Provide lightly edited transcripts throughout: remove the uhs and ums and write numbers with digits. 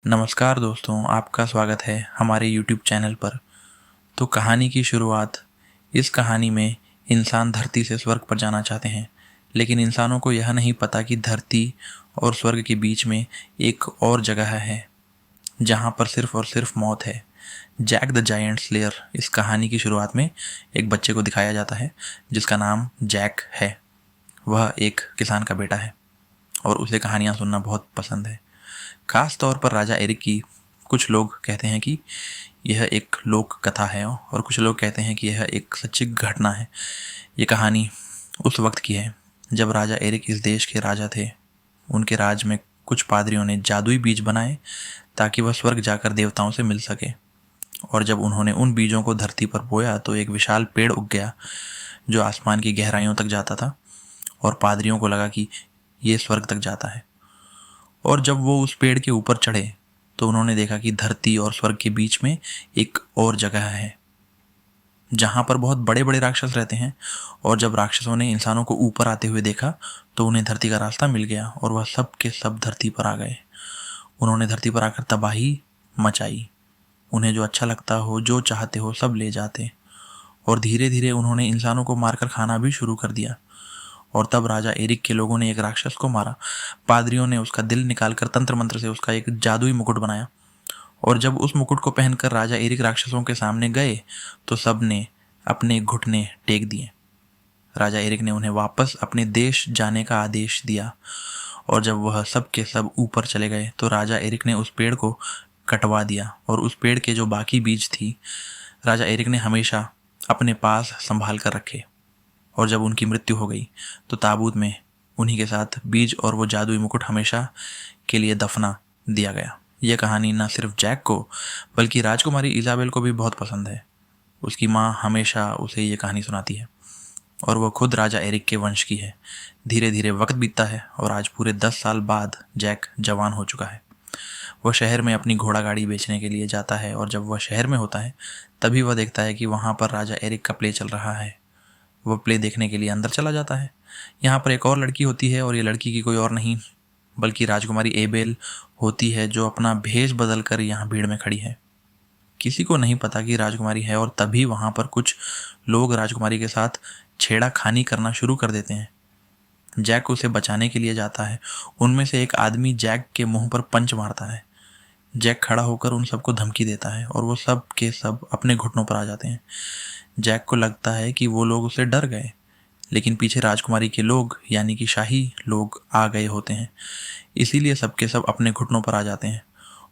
नमस्कार दोस्तों, आपका स्वागत है हमारे YouTube चैनल पर। तो कहानी की शुरुआत। इस कहानी में इंसान धरती से स्वर्ग पर जाना चाहते हैं, लेकिन इंसानों को यह नहीं पता कि धरती और स्वर्ग के बीच में एक और जगह है जहां पर सिर्फ और सिर्फ मौत है। जैक द जायंट स्लेयर इस कहानी की शुरुआत में एक बच्चे को दिखाया जाता है जिसका नाम जैक है। वह एक किसान का बेटा है और उसे कहानियाँ सुनना बहुत पसंद है। खास तौर पर राजा एरिक की। कुछ लोग कहते हैं कि यह एक लोक कथा है और कुछ लोग कहते हैं कि यह एक सच्ची घटना है। ये कहानी उस वक्त की है जब राजा एरिक इस देश के राजा थे। उनके राज में कुछ पादरियों ने जादुई बीज बनाए ताकि वह स्वर्ग जाकर देवताओं से मिल सके। और जब उन्होंने उन बीजों को धरती पर बोया तो एक विशाल पेड़ उग गया जो आसमान की गहराइयों तक जाता था। और पादरियों को लगा कि ये स्वर्ग तक जाता है। और जब वो उस पेड़ के ऊपर चढ़े तो उन्होंने देखा कि धरती और स्वर्ग के बीच में एक और जगह है जहां पर बहुत बड़े बड़े राक्षस रहते हैं। और जब राक्षसों ने इंसानों को ऊपर आते हुए देखा तो उन्हें धरती का रास्ता मिल गया और वह सब के सब धरती पर आ गए। उन्होंने धरती पर आकर तबाही मचाई। उन्हें जो अच्छा लगता हो, जो चाहते हो, सब ले जाते। और धीरे धीरे उन्होंने इंसानों को मारकर खाना भी शुरू कर दिया। और तब राजा एरिक के लोगों ने एक राक्षस को मारा। पादरियों ने उसका दिल निकालकर तंत्र मंत्र से उसका एक जादुई मुकुट बनाया। और जब उस मुकुट को पहनकर राजा एरिक राक्षसों के सामने गए तो सब ने अपने घुटने टेक दिए। राजा एरिक ने उन्हें वापस अपने देश जाने का आदेश दिया। और जब वह सब के सब ऊपर चले गए तो राजा एरिक ने उस पेड़ को कटवा दिया और उस पेड़ के जो बाकी बीज थी राजा एरिक ने हमेशा अपने पास संभाल कर रखे। और जब उनकी मृत्यु हो गई तो ताबूत में उन्हीं के साथ बीज और वो जादुई मुकुट हमेशा के लिए दफना दिया गया। यह कहानी न सिर्फ जैक को बल्कि राजकुमारी इजाबेल को भी बहुत पसंद है। उसकी माँ हमेशा उसे ये कहानी सुनाती है और वह खुद राजा एरिक के वंश की है। धीरे धीरे वक्त बीतता है और आज पूरे 10 साल बाद जैक जवान हो चुका है। वह शहर में अपनी घोड़ा गाड़ी बेचने के लिए जाता है और जब वह शहर में होता है तभी वह देखता है कि वहाँ पर राजा एरिक का प्ले चल रहा है। वह प्ले देखने के लिए अंदर चला जाता है। यहाँ पर एक और लड़की होती है और ये लड़की की कोई और नहीं बल्कि राजकुमारी एबेल होती है जो अपना भेष बदल कर यहाँ भीड़ में खड़ी है। किसी को नहीं पता कि राजकुमारी है और तभी वहाँ पर कुछ लोग राजकुमारी के साथ छेड़ाखानी करना शुरू कर देते हैं। जैक उसे बचाने के लिए जाता है। उनमें से एक आदमी जैक के मुंह पर पंच मारता है। जैक खड़ा होकर उन सबको धमकी देता है और वो सब के सब अपने घुटनों पर आ जाते हैं। जैक को लगता है कि वो लोग उससे डर गए, लेकिन पीछे राजकुमारी के लोग यानी कि शाही लोग आ गए होते हैं। इसीलिए सबके सब अपने घुटनों पर आ जाते हैं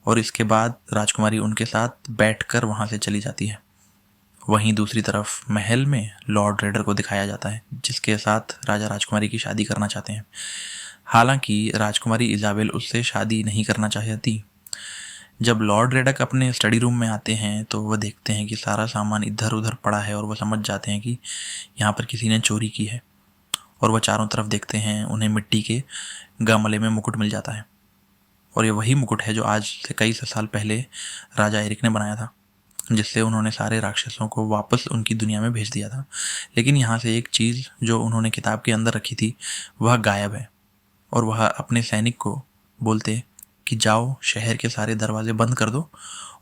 और इसके बाद राजकुमारी उनके साथ बैठकर वहाँ से चली जाती है। वहीं दूसरी तरफ महल में लॉर्ड रेडर को दिखाया जाता है जिसके साथ राजा राजकुमारी की शादी करना चाहते हैं। हालांकि राजकुमारी इजाबेल उससे शादी नहीं करना चाहती। जब लॉर्ड रेडक अपने स्टडी रूम में आते हैं तो वह देखते हैं कि सारा सामान इधर उधर पड़ा है और वह समझ जाते हैं कि यहाँ पर किसी ने चोरी की है। और वह चारों तरफ देखते हैं। उन्हें मिट्टी के गमले में मुकुट मिल जाता है और ये वही मुकुट है जो आज से कई साल पहले राजा एरिक ने बनाया था, जिससे उन्होंने सारे राक्षसों को वापस उनकी दुनिया में भेज दिया था। लेकिन यहाँ से एक चीज़ जो उन्होंने किताब के अंदर रखी थी वह गायब है। और वह अपने सैनिक को बोलते कि जाओ शहर के सारे दरवाजे बंद कर दो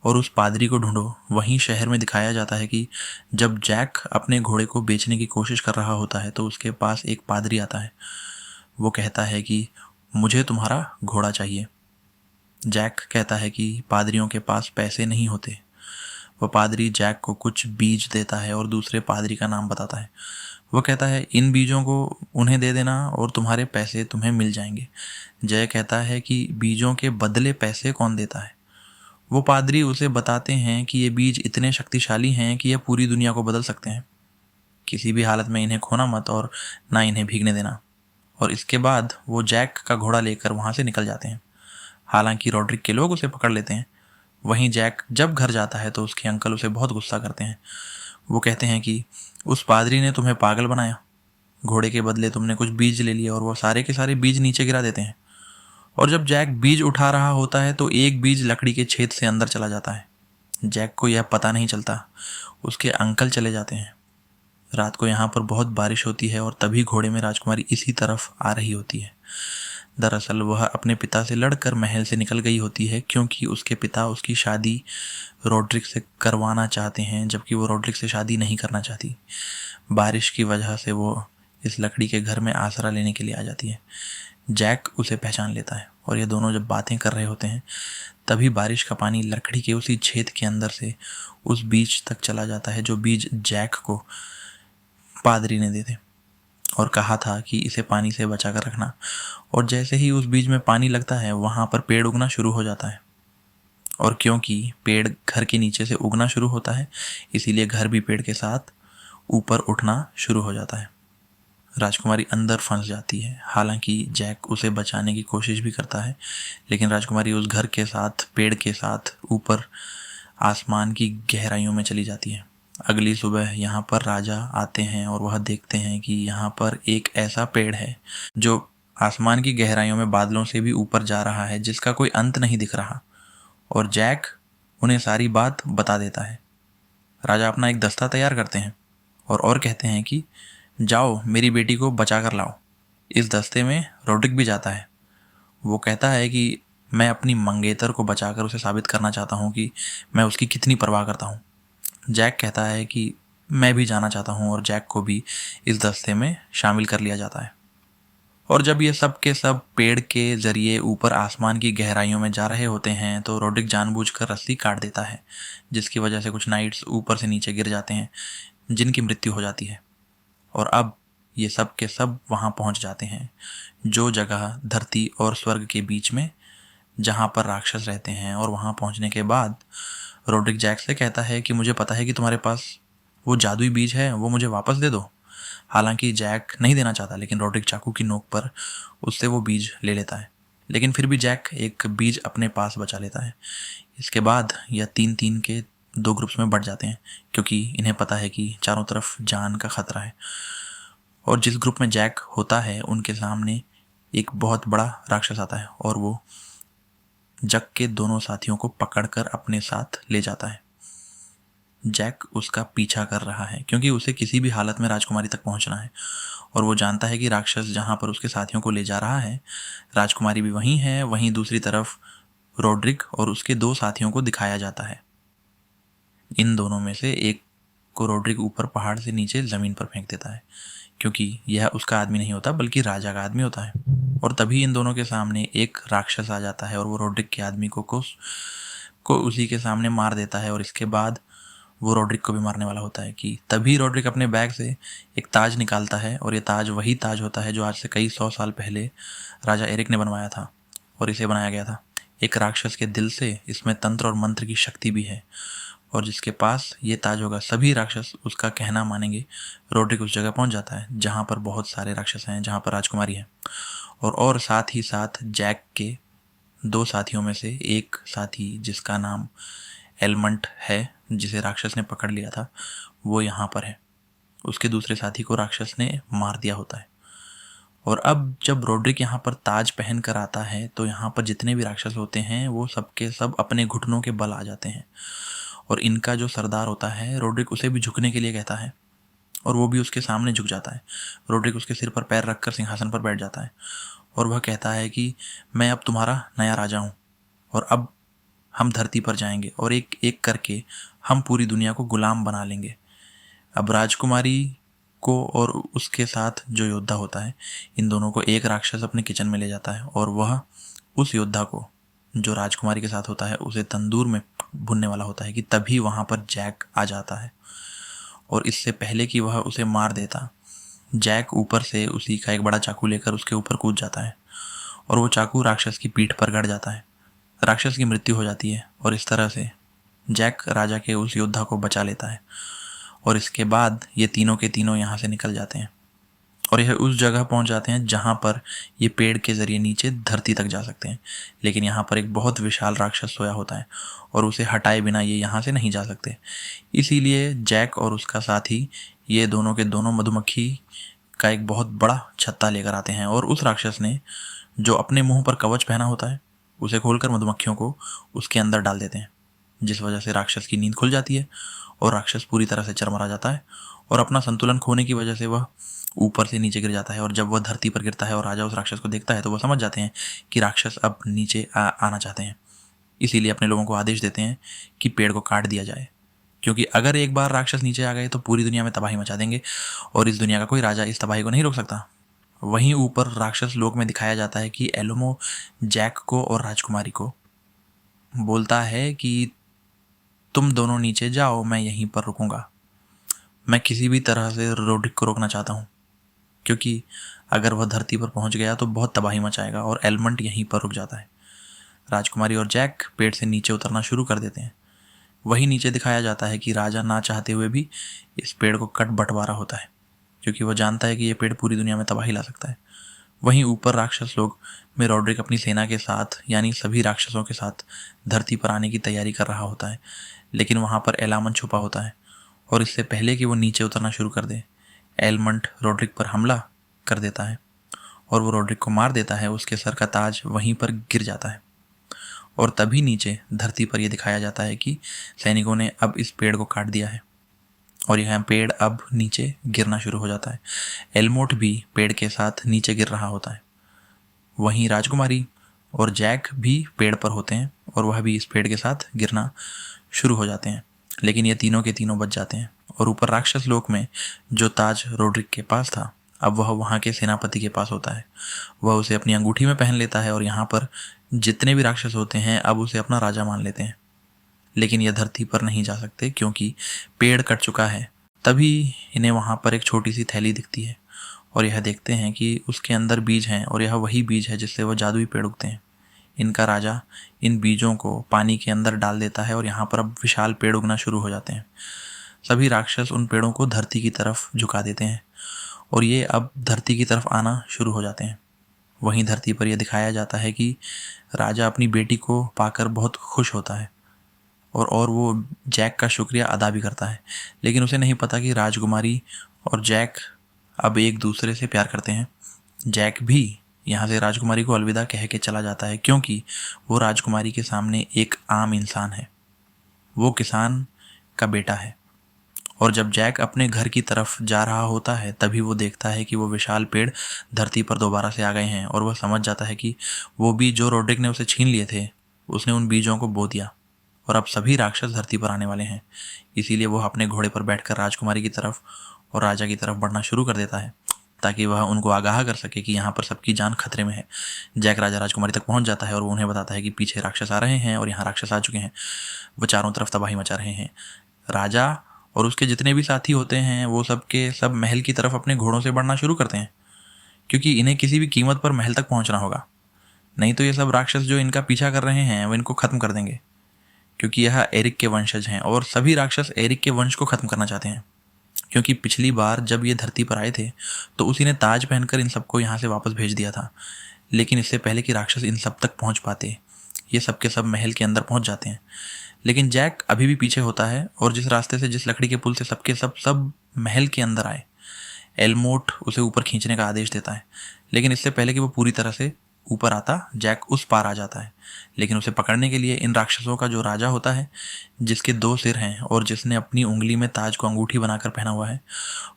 और उस पादरी को ढूंढो। वहीं शहर में दिखाया जाता है कि जब जैक अपने घोड़े को बेचने की कोशिश कर रहा होता है तो उसके पास एक पादरी आता है। वो कहता है कि मुझे तुम्हारा घोड़ा चाहिए। जैक कहता है कि पादरियों के पास पैसे नहीं होते। वह पादरी जैक को कुछ बीज देता है और दूसरे पादरी का नाम बताता है। वो कहता है इन बीजों को उन्हें दे देना और तुम्हारे पैसे तुम्हें मिल जाएंगे। जय कहता है कि बीजों के बदले पैसे कौन देता है। वो पादरी उसे बताते हैं कि ये बीज इतने शक्तिशाली हैं कि यह पूरी दुनिया को बदल सकते हैं। किसी भी हालत में इन्हें खोना मत और ना इन्हें भीगने देना। और इसके बाद वो जैक का घोड़ा लेकर वहाँ से निकल जाते हैं। हालांकि रॉड्रिक के लोग उसे पकड़ लेते हैं। वहीं जैक जब घर जाता है तो उसके अंकल उसे बहुत गुस्सा करते हैं। वो कहते हैं कि उस पादरी ने तुम्हें पागल बनाया। घोड़े के बदले तुमने कुछ बीज ले लिए और वो सारे के सारे बीज नीचे गिरा देते हैं। और जब जैक बीज उठा रहा होता है तो एक बीज लकड़ी के छेद से अंदर चला जाता है। जैक को यह पता नहीं चलता। उसके अंकल चले जाते हैं। रात को यहाँ पर बहुत बारिश होती है और तभी घोड़े में राजकुमारी इसी तरफ आ रही होती है। दरअसल वह अपने पिता से लड़कर महल से निकल गई होती है, क्योंकि उसके पिता उसकी शादी रोड्रिक से करवाना चाहते हैं, जबकि वो रोड्रिक से शादी नहीं करना चाहती। बारिश की वजह से वो इस लकड़ी के घर में आसरा लेने के लिए आ जाती है। जैक उसे पहचान लेता है और ये दोनों जब बातें कर रहे होते हैं तभी बारिश का पानी लकड़ी के उसी छेद के अंदर से उस बीज तक चला जाता है जो बीज जैक को पादरी ने दे थे और कहा था कि इसे पानी से बचा कर रखना। और जैसे ही उस बीज में पानी लगता है वहाँ पर पेड़ उगना शुरू हो जाता है। और क्योंकि पेड़ घर के नीचे से उगना शुरू होता है इसीलिए घर भी पेड़ के साथ ऊपर उठना शुरू हो जाता है। राजकुमारी अंदर फंस जाती है। हालांकि जैक उसे बचाने की कोशिश भी करता है, लेकिन राजकुमारी उस घर के साथ पेड़ के साथ ऊपर आसमान की गहराइयों में चली जाती है। अगली सुबह यहाँ पर राजा आते हैं और वह देखते हैं कि यहाँ पर एक ऐसा पेड़ है जो आसमान की गहराइयों में बादलों से भी ऊपर जा रहा है, जिसका कोई अंत नहीं दिख रहा। और जैक उन्हें सारी बात बता देता है। राजा अपना एक दस्ता तैयार करते हैं और कहते हैं कि जाओ मेरी बेटी को बचा कर लाओ। इस दस्ते में रोड्रिक भी जाता है। वो कहता है कि मैं अपनी मंगेतर को बचाकर उसे साबित करना चाहता हूँ कि मैं उसकी कितनी परवाह करता हूँ। जैक कहता है कि मैं भी जाना चाहता हूँ और जैक को भी इस दस्ते में शामिल कर लिया जाता है। और जब ये सब के सब पेड़ के जरिए ऊपर आसमान की गहराइयों में जा रहे होते हैं तो रोड्रिक जानबूझकर रस्सी काट देता है, जिसकी वजह से कुछ नाइट्स ऊपर से नीचे गिर जाते हैं जिनकी मृत्यु हो जाती है। और अब ये सब के सब वहाँ पहुँच जाते हैं जो जगह धरती और स्वर्ग के बीच में जहाँ पर राक्षस रहते हैं। और वहाँ पहुँचने के बाद रोड्रिक जैक से कहता है कि मुझे पता है कि तुम्हारे पास वो जादुई बीज है, वो मुझे वापस दे दो। हालांकि जैक नहीं देना चाहता, लेकिन रोड्रिक चाकू की नोक पर उससे वो बीज ले लेता है। लेकिन फिर भी जैक एक बीज अपने पास बचा लेता है। इसके बाद यह 3-3 के 2 ग्रुप्स में बढ़ जाते हैं, क्योंकि इन्हें पता है कि चारों तरफ जान का खतरा है। और जिस ग्रुप में जैक होता है उनके सामने एक बहुत बड़ा राक्षस आता है और वो जैक के दोनों साथियों को पकड़कर अपने साथ ले जाता है। जैक उसका पीछा कर रहा है क्योंकि उसे किसी भी हालत में राजकुमारी तक पहुंचना है और वो जानता है कि राक्षस जहां पर उसके साथियों को ले जा रहा है राजकुमारी भी वहीं है। वहीं दूसरी तरफ रोड्रिक और उसके 2 साथियों को दिखाया जाता है। इन दोनों में से एक को रोड्रिक ऊपर पहाड़ से नीचे ज़मीन पर फेंक देता है, क्योंकि यह उसका आदमी नहीं होता बल्कि राजा का आदमी होता है। और तभी इन दोनों के सामने एक राक्षस आ जाता है और वो रोड्रिक के आदमी को उसी के सामने मार देता है। और इसके बाद वो रोड्रिक को भी मारने वाला होता है कि तभी रोड्रिक अपने बैग से एक ताज निकालता है और ये ताज वही ताज होता है जो आज से कई 100 साल पहले राजा एरिक ने बनवाया था। और इसे बनाया गया था एक राक्षस के दिल से। इसमें तंत्र और मंत्र की शक्ति भी है और जिसके पास ये ताज होगा सभी राक्षस उसका कहना मानेंगे। रोड्रिक उस जगह पहुंच जाता है जहां पर बहुत सारे राक्षस हैं, जहां पर राजकुमारी है। और साथ ही साथ जैक के 2 साथियों में से एक साथी जिसका नाम एलमंट है, जिसे राक्षस ने पकड़ लिया था, वो यहाँ पर है। उसके दूसरे साथी को राक्षस ने मार दिया होता है। और अब जब रोड्रिक यहाँ पर ताज पहन कर आता है तो यहाँ पर जितने भी राक्षस होते हैं वो सबके सब अपने घुटनों के बल आ जाते हैं। और इनका जो सरदार होता है रोड्रिक उसे भी झुकने के लिए कहता है और वो भी उसके सामने झुक जाता है। रोड्रिक उसके सिर पर पैर रखकर सिंहासन पर बैठ जाता है और वह कहता है कि मैं अब तुम्हारा नया राजा हूँ और अब हम धरती पर जाएंगे और एक एक करके हम पूरी दुनिया को गुलाम बना लेंगे। अब राजकुमारी को और उसके साथ जो योद्धा होता है इन दोनों को एक राक्षस अपने किचन में ले जाता है और वह उस योद्धा को जो राजकुमारी के साथ होता है उसे तंदूर में भुनने वाला होता है कि तभी वहाँ पर जैक आ जाता है। और इससे पहले कि वह उसे मार देता, जैक ऊपर से उसी का एक बड़ा चाकू लेकर उसके ऊपर कूद जाता है और वो चाकू राक्षस की पीठ पर गड़ जाता है। राक्षस की मृत्यु हो जाती है और इस तरह से जैक राजा के उस योद्धा को बचा लेता है। और इसके बाद ये तीनों के तीनों यहाँ से निकल जाते हैं और यह उस जगह पहुँच जाते हैं जहाँ पर ये पेड़ के ज़रिए नीचे धरती तक जा सकते हैं। लेकिन यहाँ पर एक बहुत विशाल राक्षस सोया होता है और उसे हटाए बिना ये यहाँ से नहीं जा सकते। इसीलिए जैक और उसका साथी ये दोनों के दोनों मधुमक्खी का एक बहुत बड़ा छत्ता लेकर आते हैं और उस राक्षस ने जो अपने मुंह पर कवच पहना होता है उसे खोलकर मधुमक्खियों को उसके अंदर डाल देते हैं, जिस वजह से राक्षस की नींद खुल जाती है और राक्षस पूरी तरह से चरमरा जाता है। और अपना संतुलन खोने की वजह से वह ऊपर से नीचे गिर जाता है। और जब वह धरती पर गिरता है और राजा उस राक्षस को देखता है तो वह समझ जाते हैं कि राक्षस अब नीचे आना चाहते हैं। इसीलिए अपने लोगों को आदेश देते हैं कि पेड़ को काट दिया जाए, क्योंकि अगर एक बार राक्षस नीचे आ गए तो पूरी दुनिया में तबाही मचा देंगे और इस दुनिया का कोई राजा इस तबाही को नहीं रोक सकता। वहीं ऊपर राक्षस लोक में दिखाया जाता है कि एल्मो जैक को और राजकुमारी को बोलता है कि तुम दोनों नीचे जाओ, मैं यहीं पर रुकूंगा। मैं किसी भी तरह से रोड्रिक को रोकना चाहता हूँ, क्योंकि अगर वह धरती पर पहुंच गया तो बहुत तबाही मचाएगा। और एलमंट यहीं पर रुक जाता है। राजकुमारी और जैक पेड़ से नीचे उतरना शुरू कर देते हैं। वहीं नीचे दिखाया जाता है कि राजा ना चाहते हुए भी इस पेड़ को कट बंटवारा होता है, क्योंकि वह जानता है कि यह पेड़ पूरी दुनिया में तबाही ला सकता है। वहीं ऊपर राक्षस लोग में रॉड्रिक अपनी सेना के साथ, यानी सभी राक्षसों के साथ धरती पर आने की तैयारी कर रहा होता है, लेकिन वहाँ पर एलामन छुपा होता है। और इससे पहले कि वो नीचे उतरना शुरू कर दे, एलमंट रॉड्रिक पर हमला कर देता है और वो रॉड्रिक को मार देता है। उसके सर का ताज वहीं पर गिर जाता है और तभी नीचे धरती पर यह दिखाया जाता है कि सैनिकों ने अब इस पेड़ को काट दिया है और यह पेड़ अब नीचे गिरना शुरू हो जाता है। एलमोट भी पेड़ के साथ नीचे गिर रहा होता है। वहीं राजकुमारी और जैक भी पेड़ पर होते हैं और वह भी इस पेड़ के साथ गिरना शुरू हो जाते हैं, लेकिन ये तीनों के तीनों बच जाते हैं। और ऊपर राक्षस लोक में जो ताज रॉड्रिक के पास था, अब वह वहाँ के सेनापति के पास होता है। वह उसे अपनी अंगूठी में पहन लेता है और यहाँ पर जितने भी राक्षस होते हैं अब उसे अपना राजा मान लेते हैं। लेकिन यह धरती पर नहीं जा सकते क्योंकि पेड़ कट चुका है। तभी इन्हें वहाँ पर एक छोटी सी थैली दिखती है और यह देखते हैं कि उसके अंदर बीज हैं और यह वही बीज है जिससे वह जादुई पेड़ उगते हैं। इनका राजा इन बीजों को पानी के अंदर डाल देता है और यहाँ पर अब विशाल पेड़ उगना शुरू हो जाते हैं। सभी राक्षस उन पेड़ों को धरती की तरफ झुका देते हैं और ये अब धरती की तरफ आना शुरू हो जाते हैं। वहीं धरती पर यह दिखाया जाता है कि राजा अपनी बेटी को पाकर बहुत खुश होता है और वो जैक का शुक्रिया अदा भी करता है, लेकिन उसे नहीं पता कि राजकुमारी और जैक अब एक दूसरे से प्यार करते हैं। जैक भी यहाँ से राजकुमारी को अलविदा कह के चला जाता है, क्योंकि वो राजकुमारी के सामने एक आम इंसान है, वो किसान का बेटा है। और जब जैक अपने घर की तरफ जा रहा होता है तभी वो देखता है कि वो विशाल पेड़ धरती पर दोबारा से आ गए हैं और वह समझ जाता है कि वो बीज जो रॉड्रिक ने उसे छीन लिए थे, उसने उन बीजों को बो दिया और अब सभी राक्षस धरती पर आने वाले हैं। इसीलिए वह अपने घोड़े पर बैठकर राजकुमारी की तरफ और राजा की तरफ बढ़ना शुरू कर देता है ताकि वह उनको आगाह कर सके कि यहाँ पर सबकी जान खतरे में है। जैक राजा राजकुमारी तक पहुँच जाता है और वो उन्हें बताता है कि पीछे राक्षस आ रहे हैं और यहाँ राक्षस आ चुके हैं। वो चारों तरफ तबाही मचा रहे हैं। राजा और उसके जितने भी साथी होते हैं वो सब के सब महल की तरफ अपने घोड़ों से बढ़ना शुरू करते हैं, क्योंकि इन्हें किसी भी कीमत पर महल तक पहुंचना होगा, नहीं तो ये सब राक्षस जो इनका पीछा कर रहे हैं वो इनको खत्म कर देंगे, क्योंकि यह एरिक के वंशज हैं और सभी राक्षस एरिक के वंश को खत्म करना चाहते हैं। क्योंकि पिछली बार जब ये धरती पर आए थे तो उसी ने ताज पहनकर इन सबको यहाँ से वापस भेज दिया था, लेकिन इससे पहले कि राक्षस इन सब तक पहुँच पाते ये सब के सब महल के अंदर पहुँच जाते हैं। लेकिन जैक अभी भी पीछे होता है और जिस रास्ते से, जिस लकड़ी के पुल से सबके सब महल के अंदर आए, एलमोट उसे ऊपर खींचने का आदेश देता है। लेकिन इससे पहले कि वो पूरी तरह से ऊपर आता, जैक उस पार आ जाता है। लेकिन उसे पकड़ने के लिए इन राक्षसों का जो राजा होता है, जिसके 2 सिर हैं और जिसने अपनी उंगली में ताज को अंगूठी बनाकर पहना हुआ है,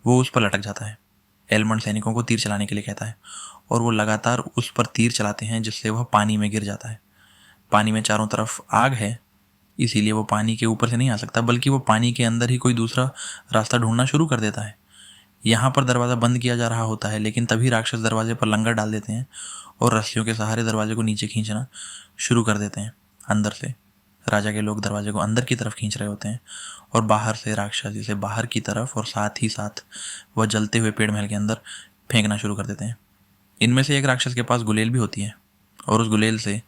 वो उस पर लटक जाता है। एलमंड सैनिकों को तीर चलाने के लिए कहता है और वो लगातार उस पर तीर चलाते हैं, जिससे वह पानी में गिर जाता है। पानी में चारों तरफ आग है, इसीलिए वो पानी के ऊपर से नहीं आ सकता, बल्कि वो पानी के अंदर ही कोई दूसरा रास्ता ढूंढना शुरू कर देता है। यहाँ पर दरवाज़ा बंद किया जा रहा होता है, लेकिन तभी राक्षस दरवाजे पर लंगर डाल देते हैं और रस्सियों के सहारे दरवाजे को नीचे खींचना शुरू कर देते हैं। अंदर से राजा के लोग दरवाजे को अंदर की तरफ खींच रहे होते हैं और बाहर से राक्षस इसे बाहर की तरफ और साथ ही साथ वह जलते हुए पेड़ महल के अंदर फेंकना शुरू कर देते हैं। इनमें से एक राक्षस के पास गुलेल भी होती है और उस गुलेल से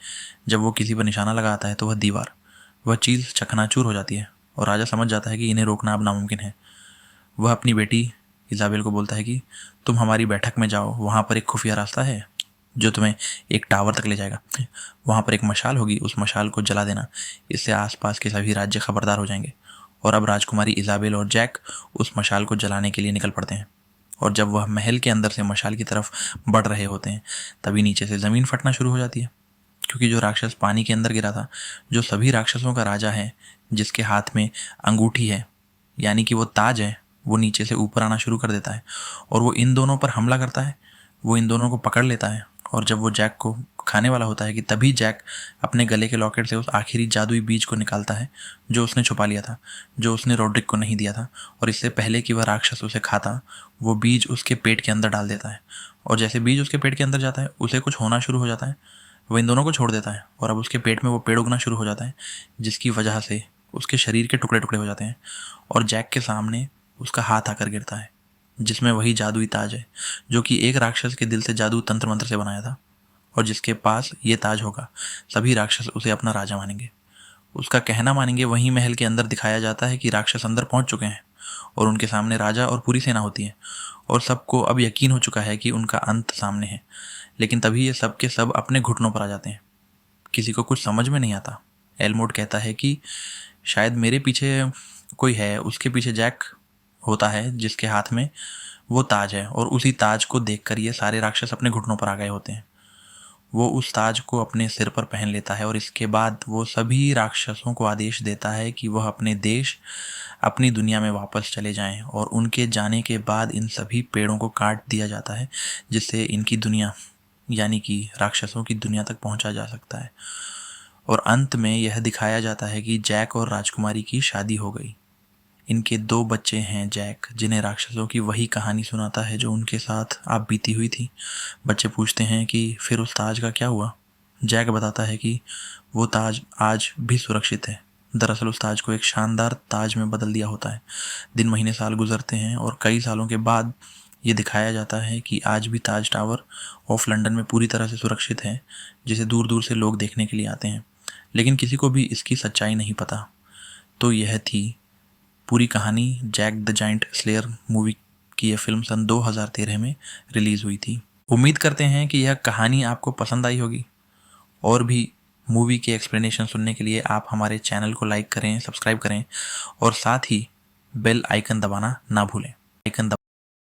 जब वो किसी पर निशाना लगाता है तो वह चीज़ चकनाचूर हो जाती है और राजा समझ जाता है कि इन्हें रोकना अब नामुमकिन है। वह अपनी बेटी इज़ाबेल को बोलता है कि तुम हमारी बैठक में जाओ, वहाँ पर एक खुफिया रास्ता है जो तुम्हें एक टावर तक ले जाएगा। वहाँ पर एक मशाल होगी, उस मशाल को जला देना, इससे आसपास के सभी राज्य खबरदार हो जाएंगे। और अब राजकुमारी इज़ाबेल और जैक उस मशाल को जलाने के लिए निकल पड़ते हैं और जब वह महल के अंदर से मशाल की तरफ बढ़ रहे होते हैं तभी नीचे से ज़मीन फटना शुरू हो जाती है, क्योंकि जो राक्षस पानी के अंदर गिरा था, जो सभी राक्षसों का राजा है, जिसके हाथ में अंगूठी है, यानी कि वो ताज है, वो नीचे से ऊपर आना शुरू कर देता है और वो इन दोनों पर हमला करता है। वो इन दोनों को पकड़ लेता है और जब वो जैक को खाने वाला होता है कि तभी जैक अपने गले के लॉकेट से उस आखिरी जादुई बीज को निकालता है जो उसने छुपा लिया था, जो उसने रोड्रिक को नहीं दिया था। और इससे पहले कि वह राक्षस उसे खाता, वो बीज उसके पेट के अंदर डाल देता है। और जैसे बीज उसके पेट के अंदर जाता है, उसे कुछ होना शुरू हो जाता है। वो इन दोनों को छोड़ देता है और अब उसके पेट में वो पेड़ उगना शुरू हो जाता है, जिसकी वजह से उसके शरीर के टुकड़े टुकड़े हो जाते हैं। और जैक के सामने उसका हाथ आकर गिरता है, जिसमें वही जादुई ताज है जो कि एक राक्षस के दिल से जादू तंत्र मंत्र से बनाया था। और जिसके पास ये ताज होगा, सभी राक्षस उसे अपना राजा मानेंगे, उसका कहना मानेंगे। वहीं महल के अंदर दिखाया जाता है कि राक्षस अंदर पहुंच चुके हैं और उनके सामने राजा और पूरी सेना होती है और सबको अब यकीन हो चुका है कि उनका अंत सामने है। लेकिन तभी ये सब के सब अपने घुटनों पर आ जाते हैं। किसी को कुछ समझ में नहीं आता। एलमोड कहता है कि शायद मेरे पीछे कोई है। उसके पीछे जैक होता है जिसके हाथ में वो ताज है और उसी ताज को देखकर ये सारे राक्षस अपने घुटनों पर आ गए होते हैं। वो उस ताज को अपने सिर पर पहन लेता है और इसके बाद वो सभी राक्षसों को आदेश देता है कि वह अपने देश, अपनी दुनिया में वापस चले जाएं। और उनके जाने के बाद इन सभी पेड़ों को काट दिया जाता है, जिससे इनकी दुनिया यानी कि राक्षसों की दुनिया तक पहुंचा जा सकता है। और अंत में यह दिखाया जाता है कि जैक और राजकुमारी की शादी हो गई। इनके 2 बच्चे हैं जैक, जिन्हें राक्षसों की वही कहानी सुनाता है जो उनके साथ आप बीती हुई थी। बच्चे पूछते हैं कि फिर उस ताज का क्या हुआ। जैक बताता है कि वो ताज आज भी सुरक्षित है। दरअसल उस ताज को एक शानदार ताज में बदल दिया होता है। दिन महीने साल गुजरते हैं और कई सालों के बाद ये दिखाया जाता है कि आज भी ताज टावर ऑफ लंदन में पूरी तरह से सुरक्षित है, जिसे दूर दूर से लोग देखने के लिए आते हैं। लेकिन किसी को भी इसकी सच्चाई नहीं पता। तो यह थी पूरी कहानी। Jack the giant slayer movie की यह फिल्म सन 2013 में रिलीज़ हुई थी। उम्मीद करते हैं कि यह कहानी आपको पसंद आई होगी। और भी मूवी के एक्सप्लेनेशन सुनने के लिए आप हमारे चैनल को लाइक करें, सब्सक्राइब करें और साथ ही बेल आइकन दबाना ना भूलें। आइकन